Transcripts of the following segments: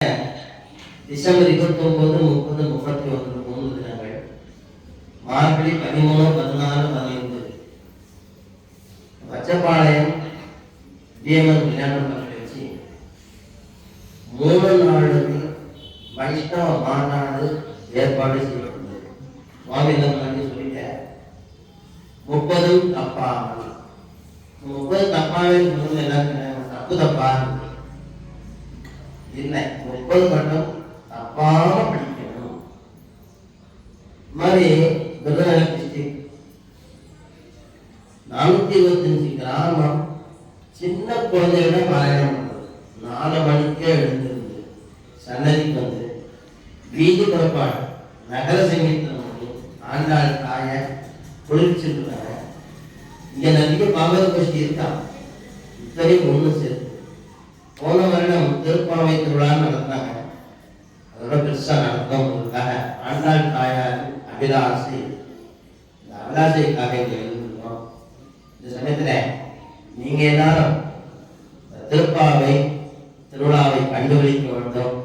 December 29, 30, 31 3 தினங்கள், மார்கழி 13, 14, 15 Pachapalayam TMS விளையாட்டு பள்ளி வச்சு 3 நாளுக்கு வைஷ்ணவ மாநாடு ஏற்பாடு செய்யப்பட்டது. சுவாமி பண்ணி சொல்லிட்டேன், 30 தப்பாமல் 30 தப்பாவே எல்லாருக்கும் தப்பு தப்பா இல்லை, 30 மட்டும் தப்பாம படிக்கணும். மாதிரி விருதுநகர் டிஸ்ட்ரிக்ட் 425 கிராமம் சின்ன குழந்தைகள பாராயணம் பண்றது. 4 மணிக்கே எழுந்திருந்து சன்னதிக்கு வந்து வீதி புறப்பாடு நகர சங்கீதம் பண்ணி ஆண்டாள் தாய குளிர்ச்சிருக்காங்க. இங்க நிறைய பாகவத கோஷ்டி இருக்கா, இத்தனையும் ஒண்ணு சேர்த்து போன வருடம் திருப்பாவை திருவிழா நடத்தினாங்க. அதோட பெருசா நடத்தவங்களுக்காக ஆண்டாள் தாயார் அபிலாசை, இந்த அபிலாசைக்காக இங்க எழுதிருக்கோம். இந்த சமயத்துல நீங்க எல்லாரும் திருப்பாவை திருவிழாவை கண்டுபிடிக்க வேண்டும்.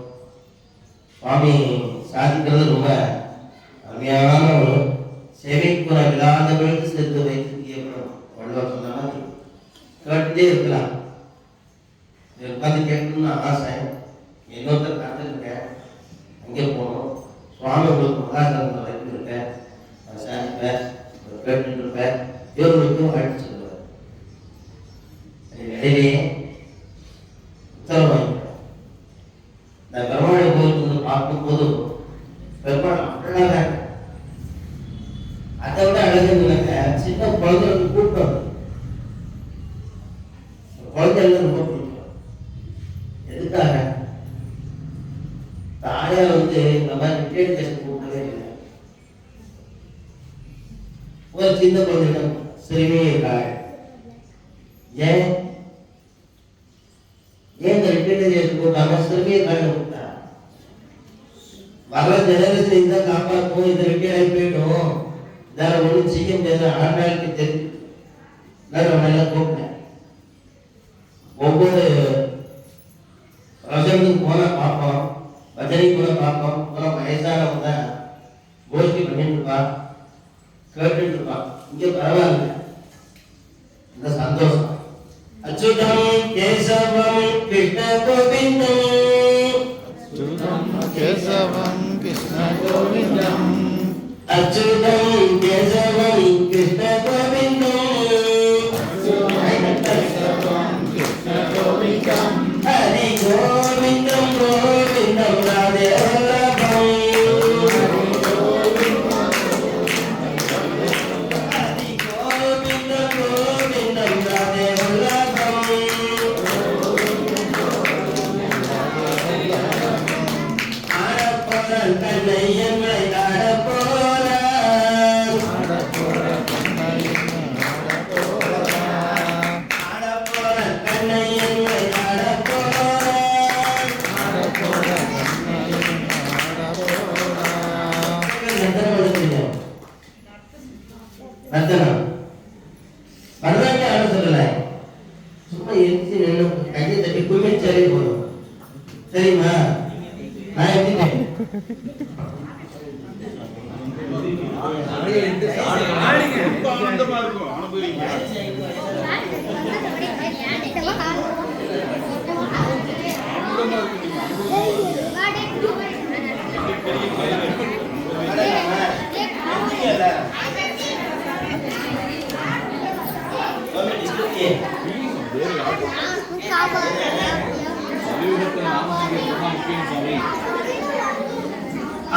சுவாமி சாதிக்கிறது ரொம்ப அருமையான ஒரு செவிக்குற விழாதவர்களுக்கு சேர்த்து வைத்திருக்கப்படும். வள்ளுவர் சொன்ன மாதிரி கேட்டுட்டே இருக்கலாம். உட்காந்து கேட்கணும்னு ஆசை. இன்னொருத்தர் காத்துருக்கேன், அங்கே போகணும். சுவாமி உங்களுக்கு மகாசன வரைக்கும் இருக்கேன், விசாரிப்பேன், கேட்டு இருப்பேன், இவர்களுக்கும் அழைத்து சொல்லுவார். இடையிலேயே உத்தரவு வாங்கிப்பேன். இந்த பெருமாளை கோயிலுக்கு வந்து பார்க்கும்போது பெருமாள் அழகாக, அதை விட அழகுங்க சின்ன குழந்தைகளுக்கு கூட்டம். குழந்தைகள் ரொம்ப பிடிக்கும். எதுக்காக? தாயார் வந்து இந்த மாதிரி ரிட்டையர்ட் கேஸ் கூப்பிடவே இல்லை. ஒரு சின்ன குழந்தைகள் சிறுமியே இருக்காங்க. ஏன் இந்த ரிட்டையர்ட் கேஸ் கூப்பிட்டாங்க? சிறுமியை காட்ட கூப்பிட்டா வர ஜெனரேஷன் இந்த காப்பாற்றும். இந்த ரிட்டையர் ஆகி போயிடும், வேற ஒன்றும் செய்ய முடியாது. ஆண்டாளுக்கு தெரியும். நான் கூப்பிட்டேன். ஒவ்வொரு ரசனுக்கு போன பார்ப்போம், பஜனைக்கு போன பார்ப்போம். போன வயசானவங்க கோஷ்டி பண்ணிட்டு இருப்பா, கேட்டுட்டு இருப்பா. இங்க பரவாயில்ல, இந்த சந்தோஷம். அச்சுதம் கேசவம் கிருஷ்ண கோவிந்தம், அச்சுதம் கேசவம் கிருஷ்ண கோவிந்தம், அச்சுதம் கேசவம் கிருஷ்ண கோவிந்தம், ஹரி கோவிந்தம் கோவிந்தம் ராதே வல்லபம், ஹரி கோவிந்தம் கோவிந்தம் ராதே வல்லபம், ஆடப்போரன் கண்ணை என்னை ஆடப்போரன், ஆடப்போரன் கண்ணை என்னை நர்த்தனம் பரவாயில்ல. ஆட சொல்லல, சும்மா எரிச்சு நின்று கையை தட்டி குமிச்சாலே போதும். சரிம்மா? நான் எப்படி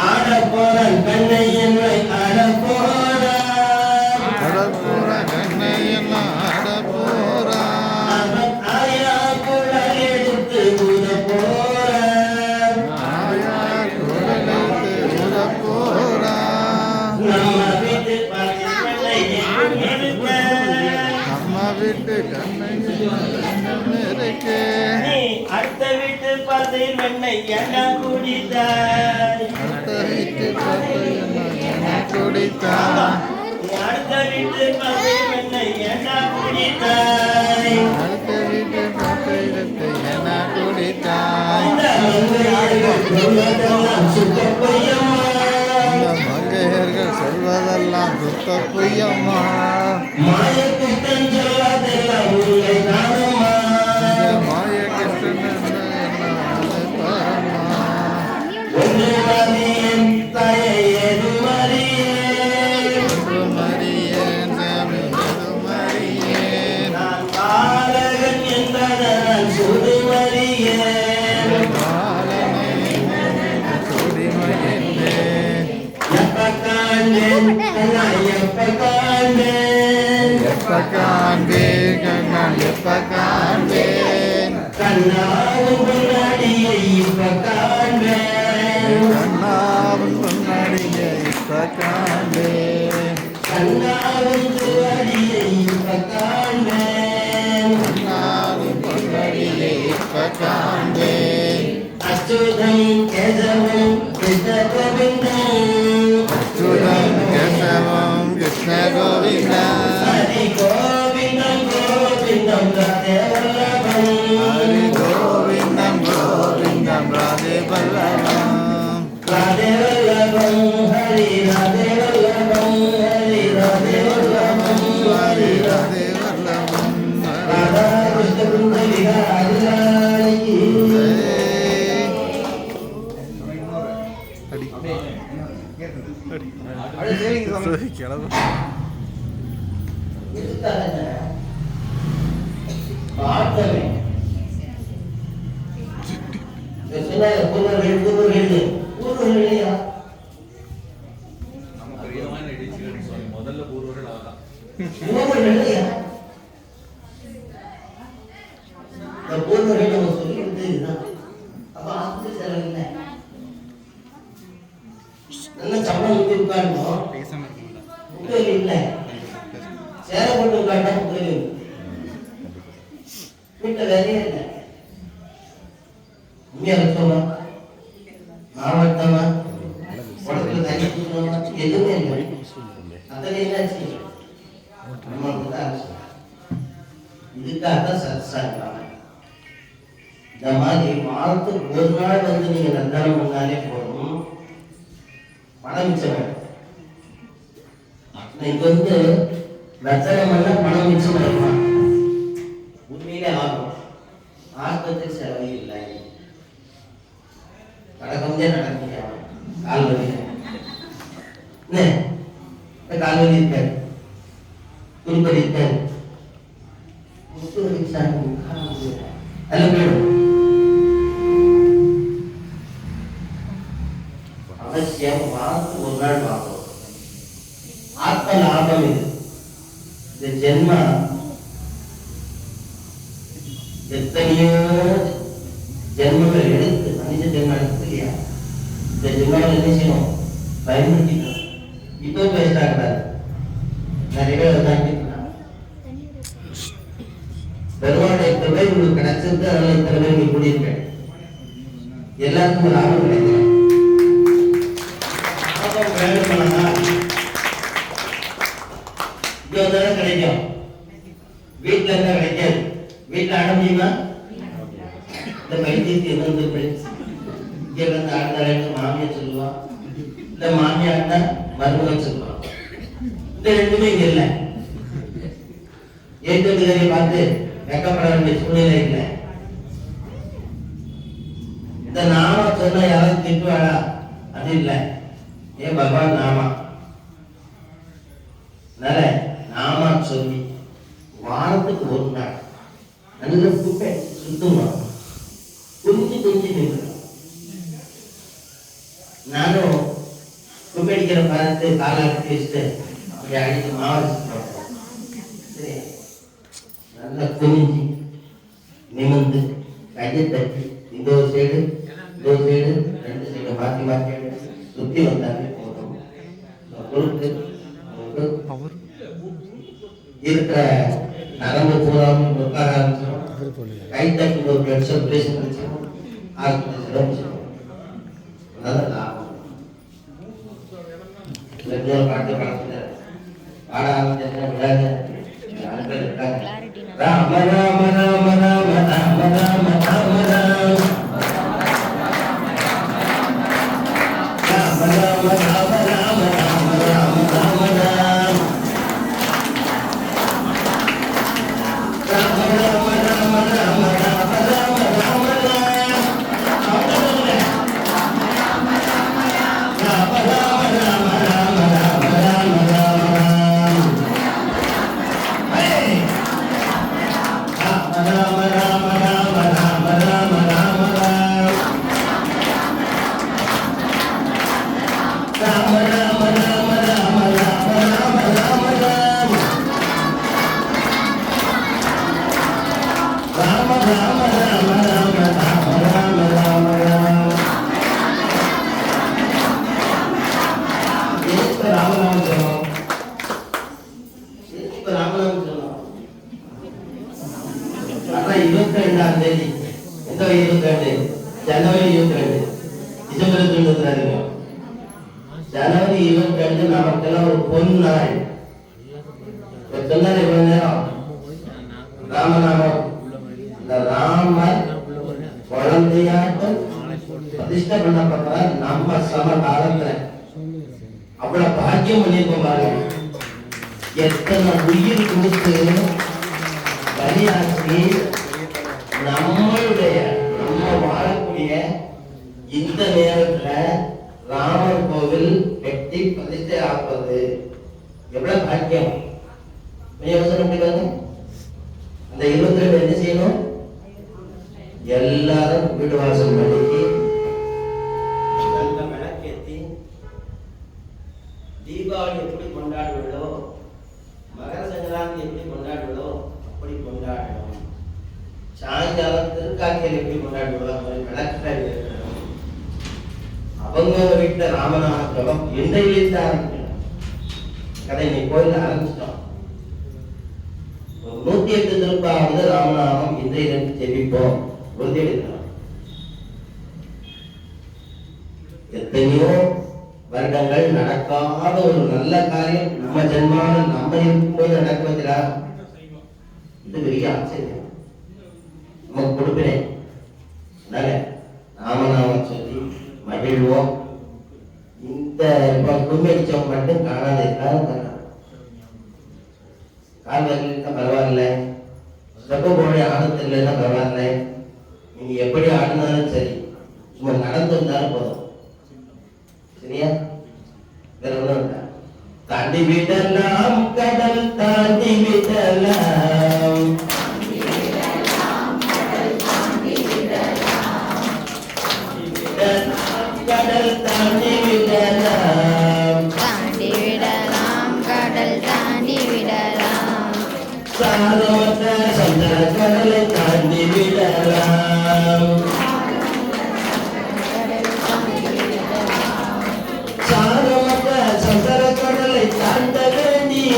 ஆடப்போரன் கண்ணை என்னை ஆடப்போரன், ஆடப்போரன் கண்ணை என்னை ஆடப்போரன், ஆயா குழல் எடுத்து ஊதப்போரன், ஆயா குழல் எடுத்து ஊதப்போரன், நம்ம வீட்டு பக்கத்தை எடுக்க, நம்ம வீட்டு கண்ணை இருக்க, அடுத்த வீட்டு பசை வெண்ணை என்ன குடித்தாய், அடுத்த வீட்டு பசை என்ன குடித்தாய், அடுத்த வீட்டு பசை வெண்ணை என்ன குடித்தாய், அடுத்த வீட்டு பசை என்ன குடித்தாய், காய் மங்கையர்கள் சொல்வதெல்லாம் சுத்த பொய்யம்மா மாய கிருஷ்ணன் கண்ணாவும் பொன்னாடியை இப்ப காண்பேன் கண்ணாவும் பொன்னாடியை இப்ப காண்பேன் கண்ணாவும் பொன்னாடியை இப்ப காண்பேன் கண்ணாவும் பொன்னாடியை இப்ப காண்பேன் அச்சுதம் கேசவம் கிருஷ்ண கோவிந்தம் அச்சுதம் கேசவம் கிருஷ்ண கோவிந்தம் ஹரி கோவிந்தம் கோவிந்தம் ராதே வல்லபம் ஹரி கோவிந்தம் கோவிந்தம் ராதே வல்லபம் ராதே வல்லபம் ஹரி ராதே வல்லபம் ஹரி ராதே வல்லபம் ஹரி ராதே வல்லபம் ராதா கிருஷ்ண குந்த விஹாரி கிளம்பு முதல்ல பூர்வர்கள் ஆதான் நல்ல சம்பளம் ஊற்றி உட்காரணும் புத்தகம் இல்லை சேர போட்டு உட்காண்டா புத்தகம் வீட்டில் வேலையே இல்லை உண்மையாக வச்சோமா மாவட்டமா உடத்துல தண்ணி கொடுக்கணுமா எதுவுமே இல்லை அதில் என்னாச்சு நம்மளுக்கு தான் இதுக்காக தான் சத்சாங்க இந்த மாதிரி வாரத்துக்கு ஒரு நாள் வந்து நீங்க நந்தானம் பண்ணாலே போதும் பணம் மிச்சம். இங்க வந்து ரத்தனம் பண்ண பணம் மிச்சம் ஆகுமா? உண்மையிலே ஆகும். ஆஸ்பத்திரி செலவு இல்லை. நடக்கவே நடக்க கால் வலி கால் வலி இருக்காது, குறுப்படி இருக்காது, முட்டு வலி அதில் போயிடும். அவசியம் வாரத்துக்கு ஒரு நாள் பார்க்கணும். ஆத்ம லாபம் இது. இந்த ஜென்மா எத்தனையோ ஜென்மங்கள் எடுத்து மனித ஜென்மம் எடுத்து இல்லையா, இந்த ஜென்மாவில் என்ன செய்யணும்? பயன்படுத்திக்கணும். இப்போ பேசுறாங்க நிறைய பேர் தான் பெருமாள் எத்தனை பேர் உங்களுக்கு கிடைச்சிருக்கு, அதனால இத்தனை பேர் நீங்க கூடியிருக்கேன். எல்லாருக்கும் லாபம் கிடைக்கிறேன். கிடைக்கும், வீட்டுல இருந்தா கிடைக்காது. வீட்டுல ஆட முடியுமா? இந்த வைத்தியத்தை இங்க வந்து ஆடுறாரு மாமியா சொல்லுவான், இல்ல மாமியாட்டா மருமகன் சொல்லுவான். இந்த ரெண்டுமே இங்க இல்லை. ஏற்றுவதை பார்த்து வெக்கப்பட வேண்டிய சூழ்நிலை இல்லை. இந்த நாம சொன்னா யாரும் திட்டுவாடா, அது இல்லை. ஏன் பகவான் நாமா நாமா சொல்லி வாரத்துக்கு ஒரு நாள் நல்ல குப்பை சுத்தமா கொஞ்சம் நின்று நானும் குப்பை அடிக்கிற பார்த்து காலாட்டு வச்சுட்டு அப்படி அடித்து மாவு சரி நல்லா குனிஞ்சு நிமிர்ந்து கையை தட்டி இந்த ஒரு சைடு இந்த ஒரு சைடு ரெண்டு சைடு மாற்றி மாற்றி சுற்றி வந்தாலே போதும். பொருட்கள் இருக்கிற நரம்பு பூராவும் உட்கார ஆரம்பிச்சிடும். கை தட்டி ஒரு பிளட் சர்க்குலேஷன் வச்சிடும். அதான் லாபம். பாட்டு பாடத்துல பாட ஆரம்பிச்சா விடாது. ராம ராம ராம ராம ராம ராம ராம ராம ஜனவரி 22 டிசம்பர் 22 ஜனவரி 22 நமக்கெல்லாம் ஒரு பொன்னாள். சொன்னார் இவ்வளவு நேரம் ராமநாமம். இந்த ராமர் குழந்தையாட்டம் பிரதிஷ்டை பண்ணப்பட்ட நம்ம சம காலத்துல அவ்வளவு பாக்கியம் பண்ணியிருக்கோம் பாருங்க. எத்தனை உயிர் கொடுத்து பலியாற்றி நம்மளுடைய நம்ம வாழக்கூடிய இந்த நேரத்துல ராமர் கோவில் கட்டி பிரதிஷ்டை ஆக்குவது எவ்வளவு பாக்கியம். யோசனை பண்ணிக்காங்க. அந்த 22 என்ன செய்யணும்? எல்லாரும் வீடு வாசல் பண்ணிக்கு நல்ல விளக்கேத்தி தீபாவளி எப்படி கொண்டாடுவதோ மகர சங்கராந்தி எப்படி கொண்டாடுவதோ அப்படி கொண்டாடணும். சாயங்காலம் திருக்காக்கியல் எப்படி கொண்டாடுவதோ விளக்கு அவங்க வீட்டுல ராமநாம ஜபம் இன்றையிலிருந்து ஆரம்பிக்கணும். கதை நீ கோயில ஆரம்பிச்சிட்டோம். 108 திருப்பாவது ராமநாமம் இன்றையிலிருந்து ஜெபிப்போம். உறுதி எடுக்கிறோம். எத்தனையோ வருடங்கள் நடக்காத ஒரு நல்ல காரியம் நம்ம ஜென்மாவில் நம்ம இருக்கும்போது நடக்குவதிலா இது பெரிய ஆச்சரியம். நமக்கு கொடுப்பினேன். ராமநாமம் சொல்லி மகிழ்வோம். இந்த கும்பிச்சவங்க மட்டும் காணாத எல்லாரும் கால் வரலாம் பரவாயில்ல, செப்ப ஆனது இல்லைன்னா பரவாயில்ல. நீங்க எப்படி ஆடினாலும் சரி, சும்மா நடந்து வந்தாலும் போதும். சரியா? வேற ஒன்றும் தாண்டி விடலாம் கடல் தாண்டி விடலாம் கடல் தாண்டி விடலாம் தாண்டி விடலாம் கடல் தாண்டி விடலாம் சாதமற்ற சந்திர கடலை தாண்டி விடலாம் சாதமற்ற சந்திர கடலை தாண்ட வேண்டிய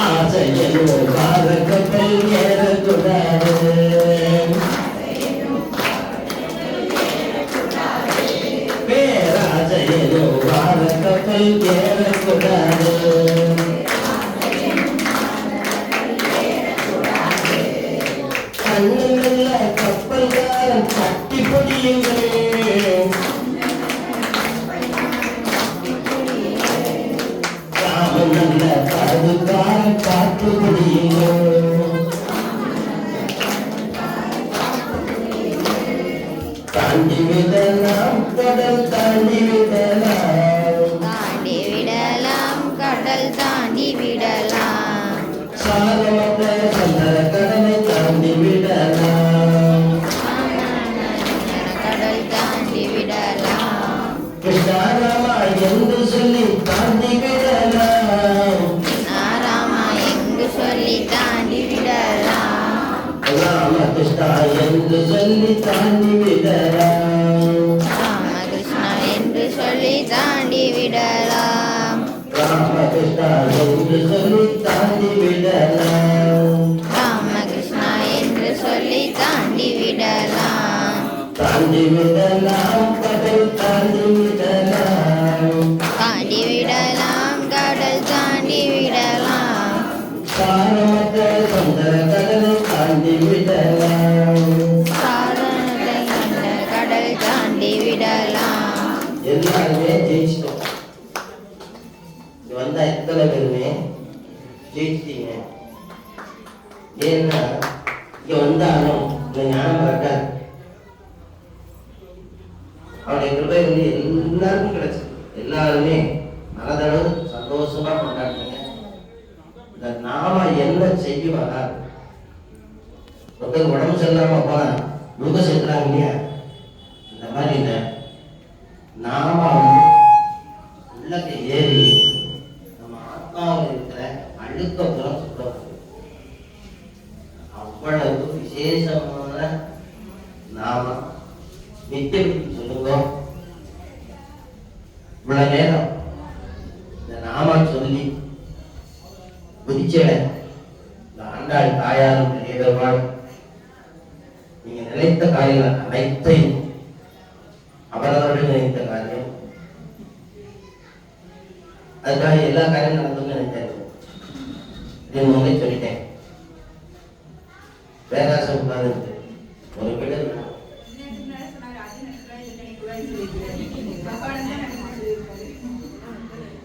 ஆசையோ பாரகப்பல் ஏறக்கூடாது பேராசையோ பாரகப்பல் ஏறக்கூடாது கண்ணுள்ள கப்பல்காரன் கட்டி பொடியுங்கள் நல்ல பாதுகார காத்து முடியுங்கள் தாண்டி விடலாம் கடல் தாண்டி விடலாம் தாண்டி விடலாம் கடல் தாண்டி விடலாம் சாதமற்ற சந்திர கடலை தாண்டி விடலாம் கடல் தாண்டி விடலாம் கிருஷ்ணாராமா என்று சொல்லி தாண்டி விடலாம் நாராமா எங்கு சொல்லி தாண்டி விடலாம் ராமகிருஷ்ணா என்று சொல்லி தாண்டி விடலாம் ராமகிருஷ்ணா என்று சொல்லி தாண்டி விடலாம் ராமகிருஷ்ணா என்று சொல்லி தாண்டி விடலாம் ராமகிருஷ்ணா என்று சொல்லி தாண்டி விடலாம் தாண்டி விடலாம் கடல் தாண்டி விடலாம் தாண்டி விடலாம் கடல் தாண்டி விடலாம் சாரமற்ற சந்திர கடலை தாண்டி விடலாம் சாரண எல்லாருமே ஜெயிச்சிட்டோம். இது வந்தா எத்தனை பேருமே ஜெயிச்சிட்டீங்க. ஏன்னா இங்க வந்தாலும் இந்த ஞானம் இருக்காது. அவருடைய கிருபை வந்து எல்லாருக்கும் கிடைச்சது. எல்லாருமே மனதளவு சந்தோஷமா கொண்டாடுங்க. இந்த நாம என்ன செய்ய வராது. ஒருத்தர் உடம்பு சரியில்லாம போனா முழுக்க சேர்க்கிறாங்க இல்லையா, இந்த மாதிரி இந்த நாம வந்து உள்ளக்க ஏறி நம்ம ஆத்மாவில் இருக்கிற அழுக்க புறம் சுத்தம். அவ்வளவு விசேஷமான நாம நித்தியம் சொல்லுங்க. இவ்வளவு நேரம் இந்த நாம சொல்லி புதிச்சட இந்த ஆண்டாள் தாயாரும் பெரியவர்கள் நீங்க நினைத்த காரியங்கள் அனைத்தையும் அவரவர்கள் நினைத்த காரியம், அதுக்காக எல்லா காரியம் நடந்துன்னு நினைச்சாரு. இது முன்னே சொல்லிட்டேன். பேராசம் உட்கார்ந்து ஒரு வீடு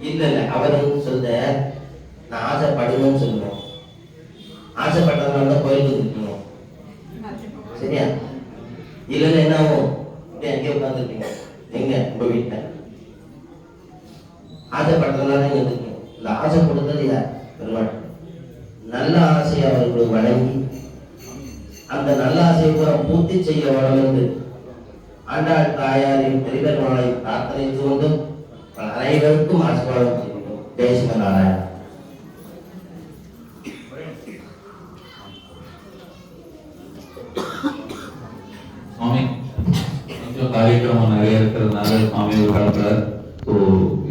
இல்ல அவர் சொல்ல நான் ஆசைப்படுவேன்னு சொல்லுவேன். ஆசைப்பட்டதுனால தான் கோயிலுக்கு இருக்கணும். சரியா? இல்லைன்னா என்ன ஆகும்? அங்கேயே உட்காந்துருக்கீங்க. எங்க உங்க வீட்டுல ஆசைப்பட்டதுனால நீங்க இருக்கீங்க. இந்த ஆசை கொடுத்தது யார்? பெருமாள். நல்ல ஆசையை அவர்களுக்கு வழங்கி அந்த நல்ல ஆசையை கூட பூர்த்தி செய்ய வளர்ந்து ஆண்டாள் தாயாரின் பெரியவர்களை பிரார்த்தனை கொண்டு அனைவருக்கும் ஆசீர்வாதம் செய்கிறோம். ஜெயசிங்க நாராயணன். சுவாமி கொஞ்சம் காரியக்கிரமம் நிறைய இருக்கிறதுனால சுவாமி ஒரு காலத்துல ஸோ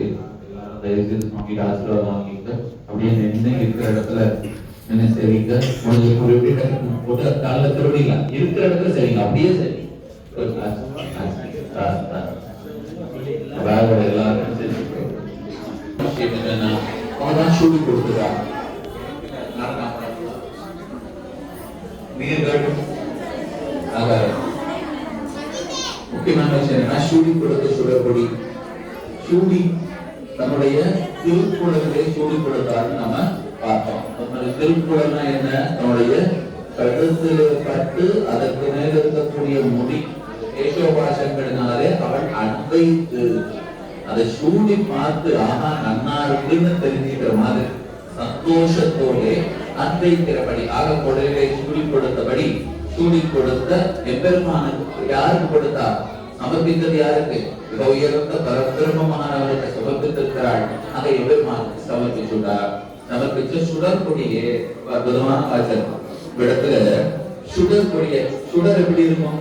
எல்லாரும் தயவு செய்து சுவாமிகிட்ட ஆசீர்வாதம் வாங்கிட்டு அப்படியே நின்று இருக்கிற இடத்துல என்ன சரிங்க முடிஞ்ச குறிப்பிட்ட போட்டு காலில் திருடிக்கலாம். இருக்கிற இடத்துல சரிங்க, அப்படியே சரி. எல்லாருக்கும் சரி என்னன்னா அவன் தான் சூடி கொடுத்துருக்கா. மிக முக்கியமான விஷயம் என்னன்னா சூடி கொடுத்து சுடர்பொடி சூடி தன்னுடைய திருக்குறளை சூடி கொடுத்தாருன்னு நம்ம பார்த்தோம். நம்மளுடைய திருக்குறள்னா என்ன? தன்னுடைய கழுத்துல பட்டு அதற்கு மேல இருக்கக்கூடிய முடி கேசோபாசங்களினாலே அவள் அன்பைத்து அதை சூடி பார்த்து ஆஹா நன்னா இருக்குன்னு தெரிஞ்சுக்கிற மாதிரி சந்தோஷத்தோட அன்பைக்கிறபடி ஆக குடலை சூடி கொடுத்தபடி சூடி கொடுத்த எம்பெருமானுக்கு யாருக்கு கொடுத்தா? சமர்ப்பித்தது யாருக்கு? மிக உயர்ந்த பரபிரமமானவருக்கு சமர்ப்பித்திருக்கிறாள். அதை எம்பெருமானுக்கு சமர்ப்பிச்சுள்ளார். சமர்ப்பிச்ச சுடற்கொடியே அற்புதமான காட்சி. இடத்துல சுடற்கொடிய சுடர் எப்படி இருக்கும்?